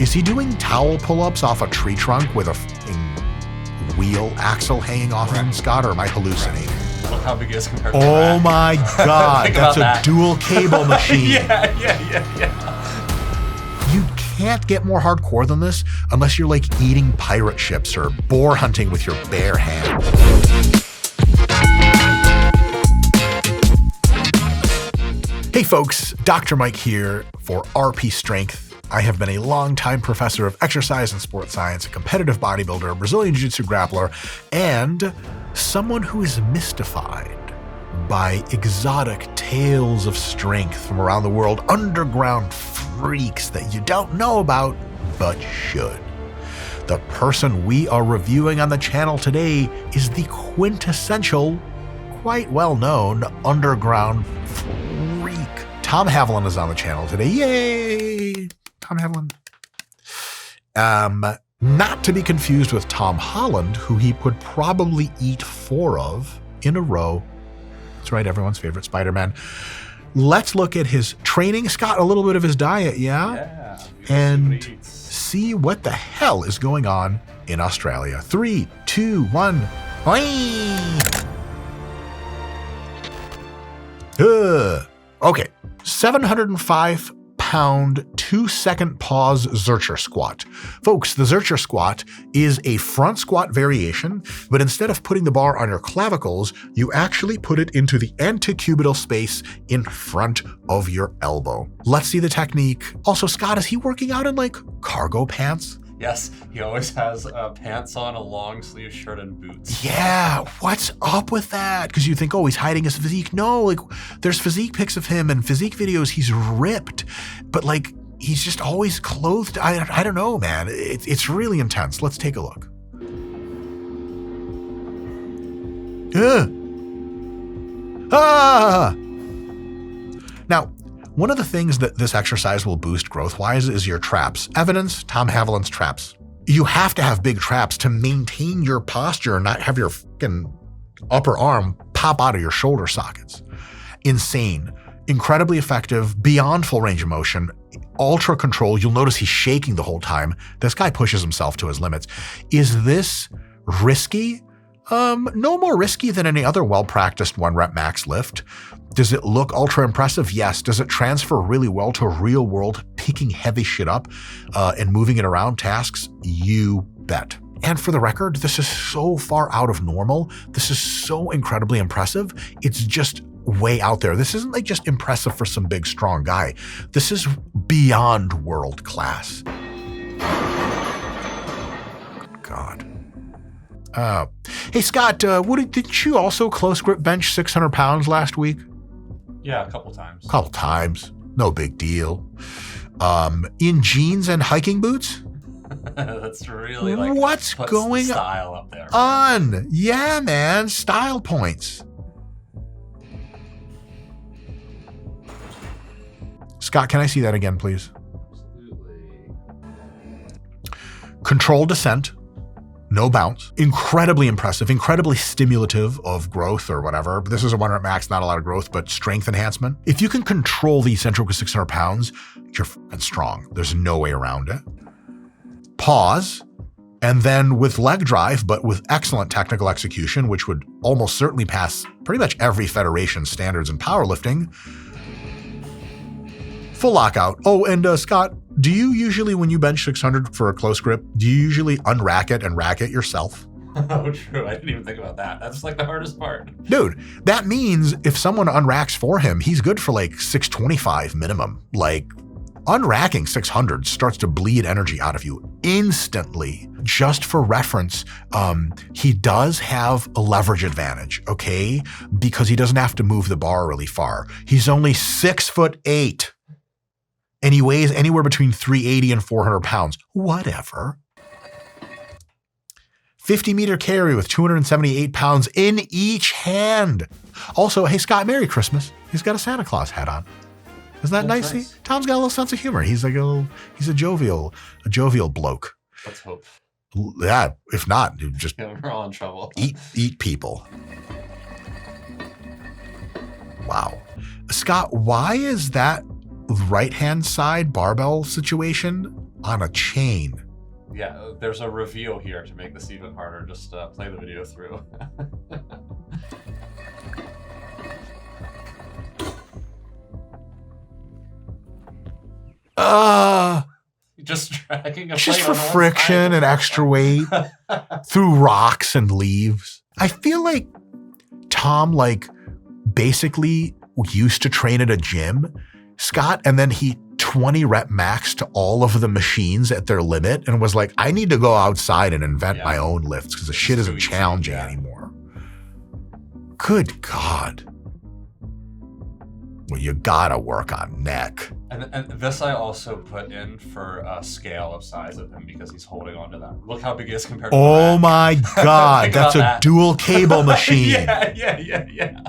Is he doing towel pull-ups off a tree trunk with a wheel axle hanging off him, Scott, or am I hallucinating? Look how big it is compared to Oh my God, that's a dual cable machine. Yeah. You can't get more hardcore than this unless you're like eating pirate ships or boar hunting with your bare hands. Hey folks, Dr. Mike here for RP Strength. I have been a longtime professor of exercise and sports science, a competitive bodybuilder, a Brazilian Jiu-Jitsu grappler, and someone who is mystified by exotic tales of strength from around the world, underground freaks that you don't know about, but should. The person we are reviewing on the channel today is the quintessential, quite well-known underground freak. Tom Haviland is on the channel today. Yay! Tom Haviland. Not to be confused with Tom Holland, who he would probably eat 4 of in a row. That's right, everyone's favorite Spider-Man. Let's look at his training, Scott, a little bit of his diet, yeah? And see what the hell is going on in Australia. 3, 2, 1. Okay, 705 pound 2-second pause Zercher squat. Folks, the Zercher squat is a front squat variation, but instead of putting the bar on your clavicles, you actually put it into the antecubital space in front of your elbow. Let's see the technique. Also, Scott, is he working out in like cargo pants? Yes, he always has pants on, a long sleeve shirt, and boots. Yeah, what's up with that? Because you think, oh, he's hiding his physique. No, like there's physique pics of him and physique videos. He's ripped, but like he's just always clothed. I don't know, man. It's really intense. Let's take a look. Now, one of the things that this exercise will boost growth-wise is your traps. Evidence, Tom Haviland's traps. You have to have big traps to maintain your posture and not have your fucking upper arm pop out of your shoulder sockets. Insane. Incredibly effective, beyond full range of motion, ultra control. You'll notice he's shaking the whole time. This guy pushes himself to his limits. Is this risky? No more risky than any other well-practiced 1-rep max lift. Does it look ultra impressive? Yes. Does it transfer really well to real world picking heavy shit up and moving it around tasks? You bet. And for the record, this is so far out of normal. This is so incredibly impressive. It's just way out there. This isn't like just impressive for some big strong guy. This is beyond world class. God. Hey Scott, didn't you also close grip bench 600 pounds last week? Yeah, a couple times. Couple times. No big deal. In jeans and hiking boots? That's really like what's going style up there. On? Yeah, man. Style points. Scott, can I see that again, please? Absolutely. Controlled descent. No bounce. Incredibly impressive, incredibly stimulative of growth or whatever. This is a 1-rep max, not a lot of growth, but strength enhancement. If you can control the eccentric with 600 pounds, you're f***ing strong. There's no way around it. Pause, and then with leg drive, but with excellent technical execution, which would almost certainly pass pretty much every federation standards in powerlifting. Full lockout. Oh, and Scott, do you usually, when you bench 600 for a close grip, do you usually unrack it and rack it yourself? Oh, true. I didn't even think about that. That's like the hardest part. Dude, that means if someone unracks for him, he's good for like 625 minimum. Like unracking 600 starts to bleed energy out of you instantly. Just for reference, he does have a leverage advantage, okay? Because he doesn't have to move the bar really far. He's only 6'8". And he weighs anywhere between 380 and 400 pounds. Whatever. 50-meter carry with 278 pounds in each hand. Also, hey, Scott, Merry Christmas. He's got a Santa Claus hat on. Isn't that nice? Nice. Tom's got a little sense of humor. He's like he's a jovial bloke. Let's hope. Yeah, if not, dude, just we're all in trouble. Eat people. Wow. Scott, why is that right-hand side barbell situation on a chain. Yeah, there's a reveal here to make this even harder. Just play the video through. Just dragging a just plate for on one friction side. and extra weight through rocks and leaves. I feel like Tom basically used to train at a gym, Scott, and then he 20 rep max to all of the machines at their limit and was like, I need to go outside and invent my own lifts because the shit isn't challenging anymore. Good God. Well, you gotta work on neck. And this I also put in for a scale of size of him because he's holding on to that. Look how big he is compared to Oh my God, that's a dual cable machine. Yeah.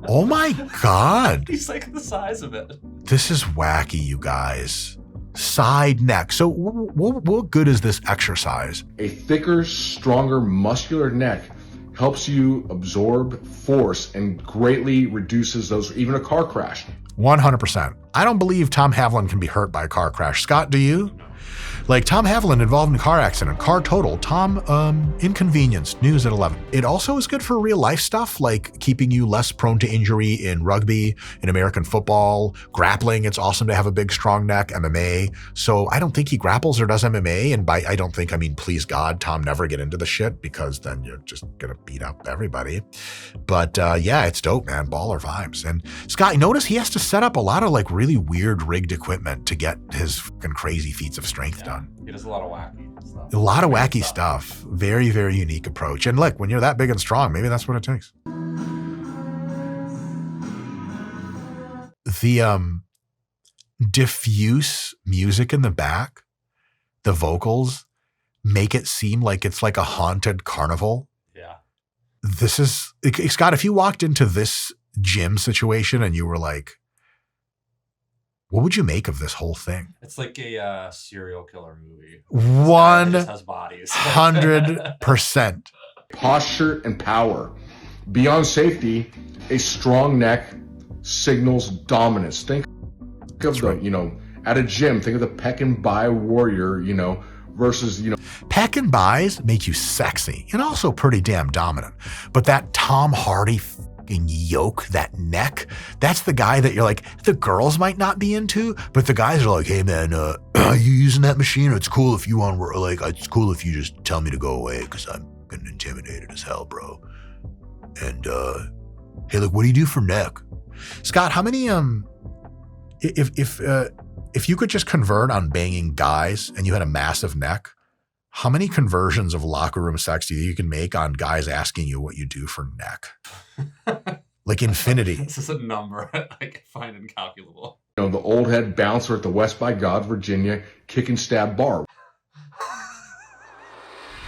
Oh my God. He's like the size of it. This is wacky, you guys. Side neck. So what good is this exercise? A thicker, stronger, muscular neck helps you absorb force and greatly reduces those, even a car crash. 100%. I don't believe Tom Haviland can be hurt by a car crash. Scott, do you? Like Tom Haviland involved in a car accident, car total, Tom inconvenienced, news at 11. It also is good for real life stuff like keeping you less prone to injury in rugby, in American football, grappling. It's awesome to have a big, strong neck, MMA. So I don't think he grapples or does MMA. And by I don't think, I mean, please God, Tom, never get into the shit because then you're just going to beat up everybody. But yeah, it's dope, man. Baller vibes. And Scott, notice he has to set up a lot of really weird rigged equipment to get his fucking crazy feats of strength done. He does a lot of wacky stuff. A lot of wacky stuff. Very, very unique approach. And look, when you're that big and strong, maybe that's what it takes. The diffuse music in the back, the vocals, make it seem like it's like a haunted carnival. Yeah. This is, Scott, if you walked into this gym situation and you were like, what would you make of this whole thing? It's like a serial killer movie. 100%. Posture and power. Beyond safety, a strong neck signals dominance. Think of at a gym, think of the peck and by warrior, versus, Peck and buys make you sexy and also pretty damn dominant. But that Tom Hardy yoke, that neck, that's the guy that you're like, the girls might not be into, but the guys are like, hey man, are you using that machine? It's cool if you want, it's cool if you just tell me to go away because I'm getting intimidated as hell, bro. And hey, look, what do you do for neck? Scott, how many if you could just convert on banging guys and you had a massive neck, how many conversions of locker room sex do you think you can make on guys asking you what you do for neck? Like infinity. This is a number I find incalculable. The old head bouncer at the West by God, Virginia, kick and stab bar.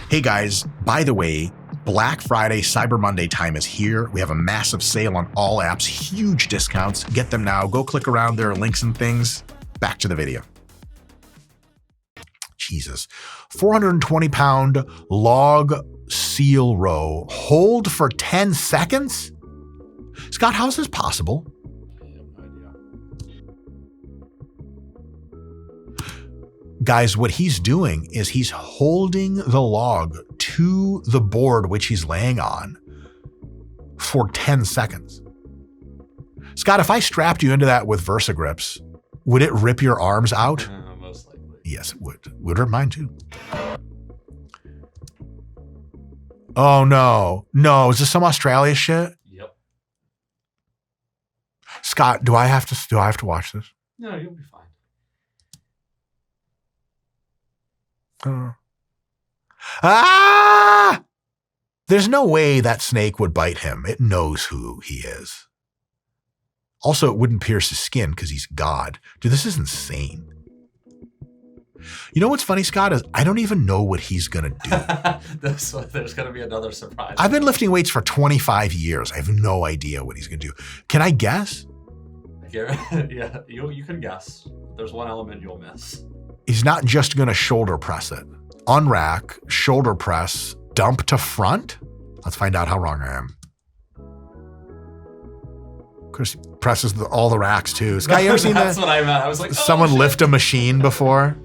Hey guys, by the way, Black Friday, Cyber Monday time is here. We have a massive sale on all apps, huge discounts. Get them now. Go click around. There are links and things. Back to the video. Jesus. 420-pound log seal row. Hold for 10 seconds? Scott, how is this possible? I have no idea. Guys, what he's doing is he's holding the log to the board which he's laying on for 10 seconds. Scott, if I strapped you into that with Versa grips, would it rip your arms out? Most likely. Yes, it would. Would rip mine too. Oh no. No, is this some Australia shit? Yep. Scott, do I have to watch this? No, you'll be fine. Ah! There's no way that snake would bite him. It knows who he is. Also, it wouldn't pierce his skin because he's God. Dude, this is insane. You know what's funny, Scott, is I don't even know what he's going to do. There's going to be another surprise. I've been lifting weights for 25 years. I have no idea what he's going to do. Can I guess? Yeah, you can guess. There's one element you'll miss. He's not just going to shoulder press it. Unrack, shoulder press, dump to front? Let's find out how wrong I am. presses all the racks too. Scott, you ever seen that? That's what I meant. I was like, someone lift a machine before?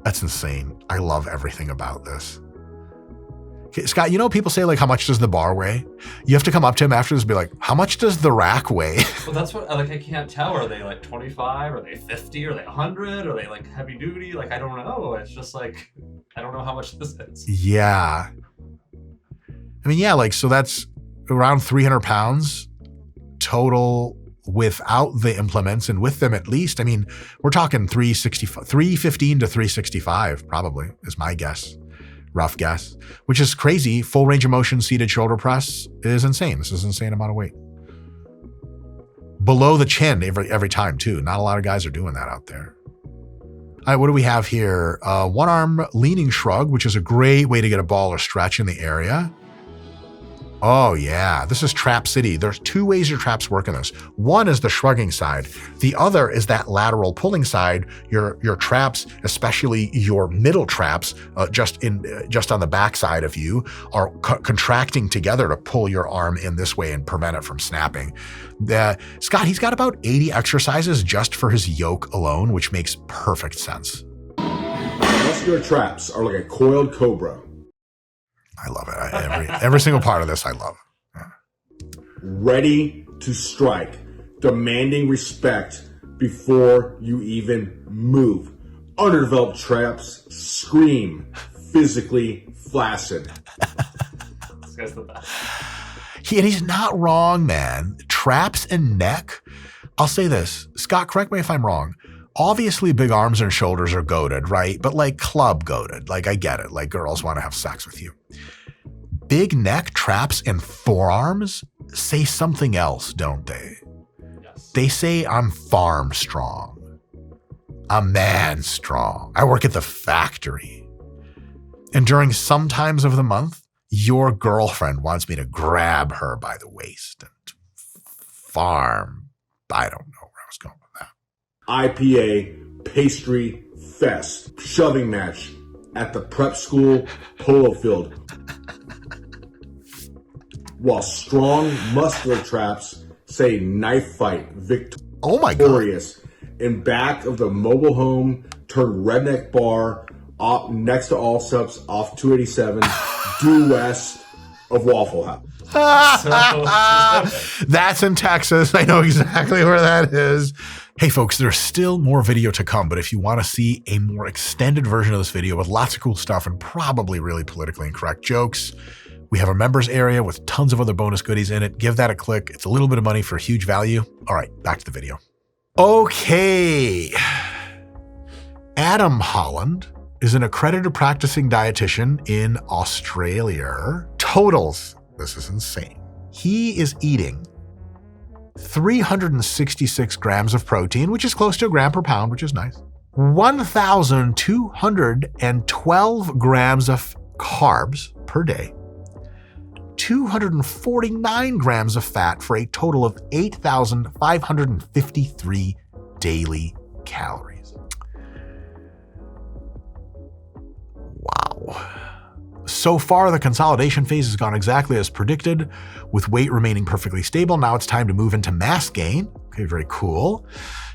That's insane. I love everything about this. Okay, Scott, people say like, how much does the bar weigh? You have to come up to him after this and be like, how much does the rack weigh? Well, that's what, like, I can't tell. Are they like 25? Are they 50? Are they 100? Are they like heavy duty? Like, I don't know. It's just like, I don't know how much this is. Yeah. I mean, yeah, like, so that's around 300 pounds total without the implements, and with them at least. I mean, we're talking 315 to 365 probably is my guess. Rough guess, which is crazy. Full range of motion seated shoulder press is insane. This is an insane amount of weight. Below the chin every time too. Not a lot of guys are doing that out there. All right, what do we have here? One arm leaning shrug, which is a great way to get a ball or stretch in the area. Oh yeah, this is Trap City. There's two ways your traps work in this. One is the shrugging side. The other is that lateral pulling side. Your traps, especially your middle traps, just on the back side of you, are contracting together to pull your arm in this way and prevent it from snapping. Scott, he's got about 80 exercises just for his yoke alone, which makes perfect sense. Muscular traps are like a coiled cobra. I love it. Every single part of this, I love. Yeah. Ready to strike, demanding respect before you even move. Underdeveloped traps scream, physically flaccid. This guy's the best. And he's not wrong, man. Traps and neck. I'll say this, Scott, correct me if I'm wrong. Obviously, big arms and shoulders are goated, right? But like club goated. Like I get it. Like girls want to have sex with you. Big neck, traps, and forearms say something else, don't they? Yes. They say I'm farm strong. I'm man strong. I work at the factory. And during some times of the month, your girlfriend wants me to grab her by the waist and farm. I don't know where I was going with that. IPA pastry fest shoving match at the prep school polo field. While strong muscular traps say knife fight Oh my God. victorious in back of the mobile home turned redneck bar next to Allsup's off 287 due west of Waffle House. That's in Texas. I know exactly where that is. Hey folks, there's still more video to come, but if you want to see a more extended version of this video with lots of cool stuff and probably really politically incorrect jokes, we have a members area with tons of other bonus goodies in it. Give that a click. It's a little bit of money for huge value. All right, back to the video. Okay. Adam Holland is an accredited practicing dietitian in Australia. Totals. This is insane. He is eating 366 grams of protein, which is close to a gram per pound, which is nice. 1,212 grams of carbs per day. 249 grams of fat for a total of 8,553 daily calories. Wow. So far, the consolidation phase has gone exactly as predicted, with weight remaining perfectly stable. Now it's time to move into mass gain. Okay, very cool.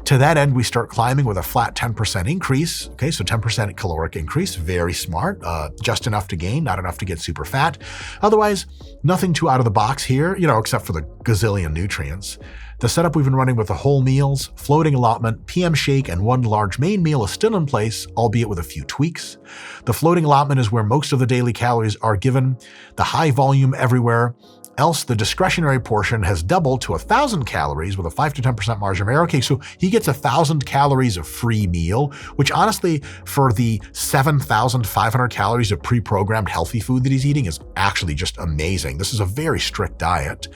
To that end, we start climbing with a flat 10% increase. Okay, so 10% caloric increase, very smart. Just enough to gain, not enough to get super fat. Otherwise, nothing too out of the box here, except for the gazillion nutrients. The setup we've been running with the whole meals, floating allotment, PM shake, and one large main meal is still in place, albeit with a few tweaks. The floating allotment is where most of the daily calories are given, the high volume everywhere. Else, the discretionary portion has doubled to 1,000 calories with a 5 to 10% margin of error. Okay, so he gets 1,000 calories of free meal, which honestly, for the 7,500 calories of pre-programmed healthy food that he's eating is actually just amazing. This is a very strict diet.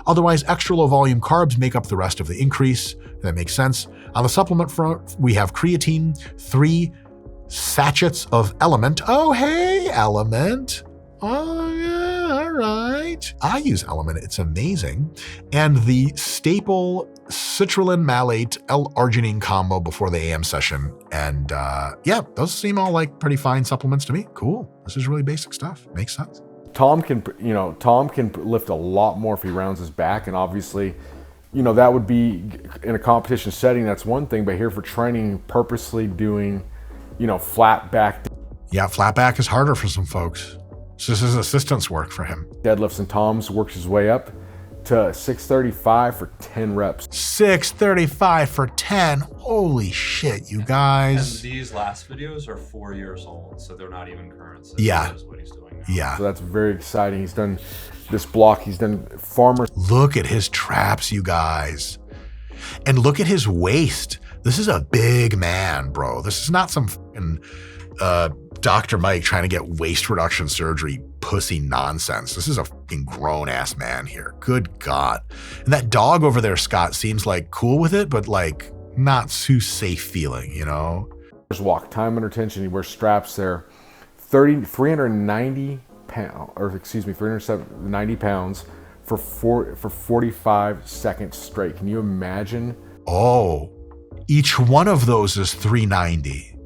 Otherwise, extra low volume carbs make up the rest of the increase. That makes sense. On the supplement front, we have creatine, 3 sachets of Element. Oh, hey, Element. Oh, yeah, all right. I use Element. It's amazing. And the staple citrulline malate L-arginine combo before the AM session. And yeah, those seem all like pretty fine supplements to me. Cool. This is really basic stuff. Makes sense. Tom can lift a lot more if he rounds his back, and obviously, that would be in a competition setting. That's one thing, but here for training, purposely doing, flat back. Yeah, flat back is harder for some folks. So this is assistance work for him. Deadlifts, and Tom's works his way up to 635 for 10 reps. 635 for 10. Holy shit, you guys. And these last videos are 4 years old, so they're not even current. So Yeah. Is what he's doing now. Yeah. So that's very exciting. He's done this block. He's done farmers. Look at his traps, you guys. And look at his waist. This is a big man, bro. This is not some fucking Dr. Mike trying to get waist reduction surgery pussy nonsense. This is a fucking grown-ass man here. Good God. And that dog over there, Scott, seems like cool with it, but like not too safe feeling, Walk, time under tension. He wears straps there. 390 pounds for 45 seconds straight. Can you imagine? Oh, each one of those is 390.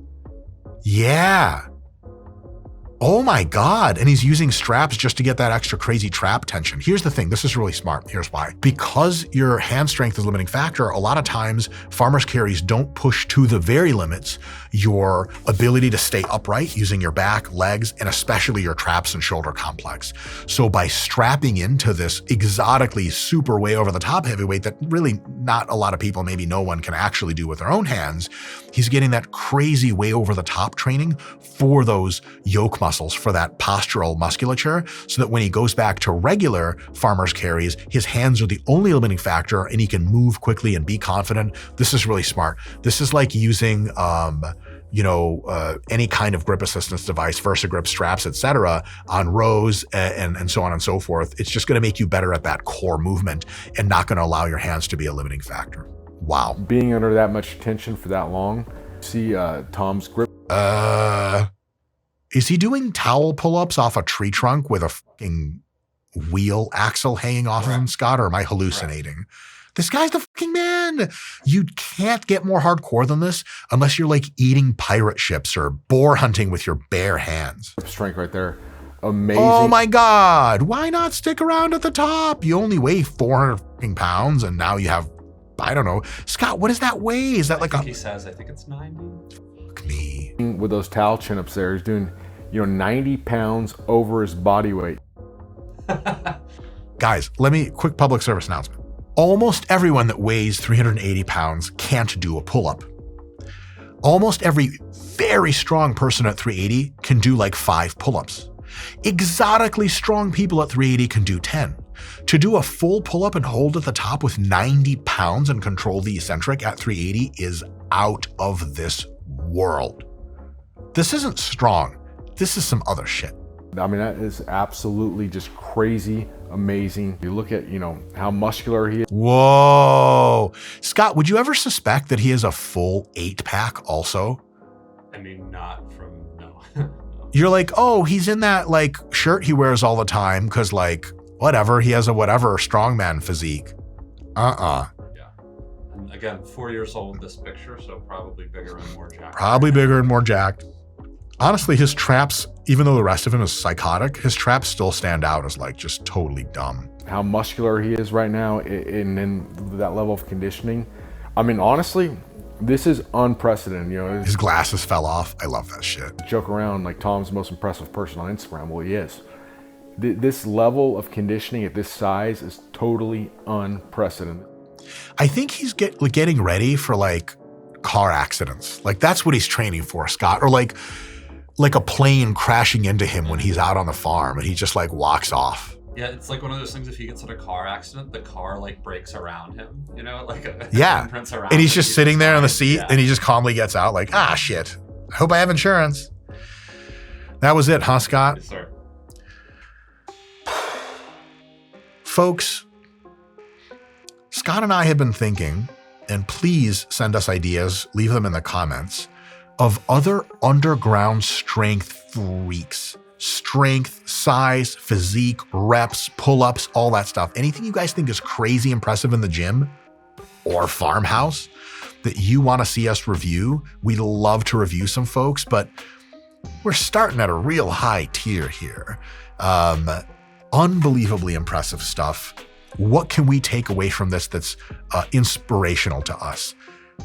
Yeah. Oh my God. And he's using straps just to get that extra crazy trap tension. Here's the thing. This is really smart. Here's why. Because your hand strength is a limiting factor, a lot of times farmer's carries don't push to the very limits your ability to stay upright using your back, legs, and especially your traps and shoulder complex. So by strapping into this exotically super way over the top heavyweight that really not a lot of people, maybe no one, can actually do with their own hands, he's getting that crazy way over the top training for those yoke muscles, for that postural musculature, so that when he goes back to regular farmer's carries, his hands are the only limiting factor and he can move quickly and be confident. This is really smart. This is like using any kind of grip assistance device, VersaGrip straps, etc., on rows and so on and so forth. It's just going to make you better at that core movement and not going to allow your hands to be a limiting factor. Wow. Being under that much tension for that long. See Tom's grip. Is he doing towel pull-ups off a tree trunk with a fucking wheel axle hanging off of him, Scott, or am I hallucinating? This guy's the fucking man. You can't get more hardcore than this unless you're like eating pirate ships or boar hunting with your bare hands. Strength right there. Amazing. Oh my God. Why not stick around at the top? You only weigh 400 fucking pounds and now you have, I don't know. Scott, what does that weigh? Is that like he says, I think it's 90. Fuck me. With those towel chin-ups there, he's doing 90 pounds over his body weight. Guys, quick public service announcement. Almost everyone that weighs 380 pounds can't do a pull-up. Almost every very strong person at 380 can do like 5 pull-ups. Exotically strong people at 380 can do 10. To do a full pull-up and hold at the top with 90 pounds and control the eccentric at 380 is out of this world. This isn't strong. This is some other shit. I mean, that is absolutely just crazy, amazing. You look at, how muscular he is. Whoa. Scott, would you ever suspect that he has a full 8-pack also? I mean, not from, no. You're like, oh, he's in that like shirt he wears all the time because like, whatever, he has a whatever strongman physique. Yeah. And again, 4 years old, this picture, so probably bigger and more jacked. Probably bigger and more jacked. Honestly, his traps, even though the rest of him is psychotic, his traps still stand out as like just totally dumb. How muscular he is right now and in that level of conditioning. I mean, honestly, this is unprecedented. His glasses fell off. I love that shit. Joke around like Tom's the most impressive person on Instagram. Well, he is. This level of conditioning at this size is totally unprecedented. I think he's getting ready for like car accidents. Like that's what he's training for, Scott. Or like a plane crashing into him when he's out on the farm and he just like walks off. Yeah, it's like one of those things, if he gets in a car accident, the car like brakes around him, like a yeah. around and he's just sitting there on the seat yeah. and he just calmly gets out like, shit. I hope I have insurance. That was it, huh, Scott? Yes, sir. Folks, Scott and I have been thinking, and please send us ideas, leave them in the comments, of other underground strength freaks. Strength, size, physique, reps, pull-ups, all that stuff. Anything you guys think is crazy impressive in the gym or farmhouse that you want to see us review, we'd love to review some folks, but we're starting at a real high tier here. Unbelievably impressive stuff. What can we take away from this that's inspirational to us?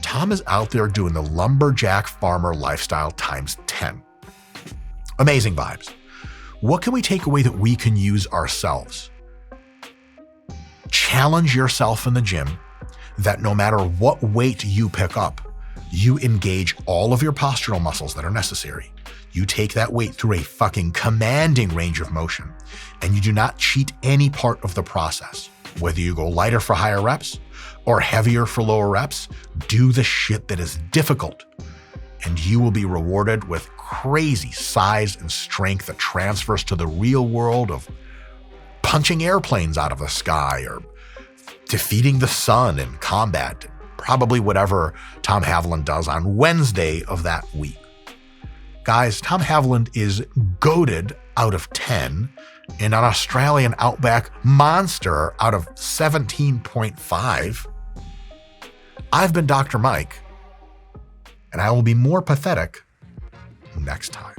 Tom is out there doing the lumberjack farmer lifestyle times 10. Amazing vibes. What can we take away that we can use ourselves? Challenge yourself in the gym that no matter what weight you pick up, you engage all of your postural muscles that are necessary. You take that weight through a fucking commanding range of motion, and you do not cheat any part of the process. Whether you go lighter for higher reps or heavier for lower reps, do the shit that is difficult, and you will be rewarded with crazy size and strength that transfers to the real world of punching airplanes out of the sky or defeating the sun in combat, probably whatever Tom Haviland does on Wednesday of that week. Guys, Tom Haviland is goated out of 10 and an Australian Outback monster out of 17.5. I've been Dr. Mike, and I will be more pathetic next time.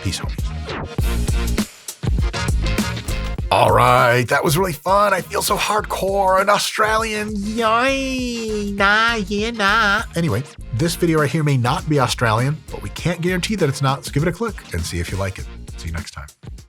Peace, homies. All right, that was really fun. I feel so hardcore and Australian. Yay, nah, yeah, nah. Anyway, this video right here may not be Australian, but we can't guarantee that it's not, so give it a click and see if you like it. See you next time.